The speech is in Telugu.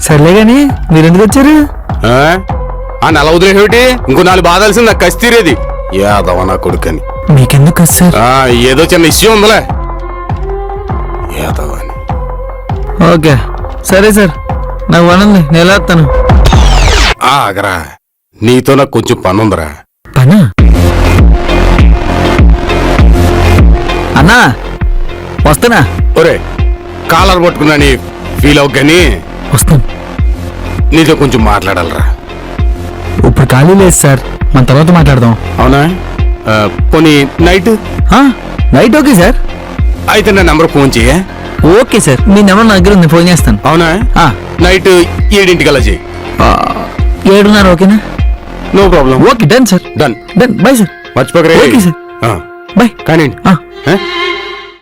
సర్లే గాని మీరెందుకు వచ్చారు? ఆ నెల వదిలేటి ఇంకో 4 బాధాల్సింది నాకు కసి తీరేది యాదవ నా కొడుకని. మీకెందుకు సార్? ఏదో చిన్న ఇష్యూ ఉందిలే యాదవ అని. ఓకే సరే సార్, నాకు పనుంది, నేను వెళ్ళొస్తాను. ఆగరా, నీతో నాకు కొంచెం పని ఉందిరా. పనా? అన్నా వస్తానా? ఒరే కాలర్ పట్టుకున్నా నీ ఫీల్ అవ్వ కానీ వస్తాను. నీతో కొంచెం మాట్లాడాలరా. ఇప్పుడు ఖాళీ లేదు సార్, మన తర్వాత మాట్లాడదాం. అవునా? పోనీ నైట్? Night okay sir. అయితే నా నెంబర్ ఫోన్ చెయ్య. ఓకే సార్, మీ నెంబర్ నా దగ్గర ఉంది, ఫోన్ చేస్తాను. అవునా? నైట్ 7:00 చెయ్యి. 7:30 ఓకేనా? No problem. Okay done sir. Done done. Bye sir. మర్చిపోకరే. Okay sir. బై. కానీ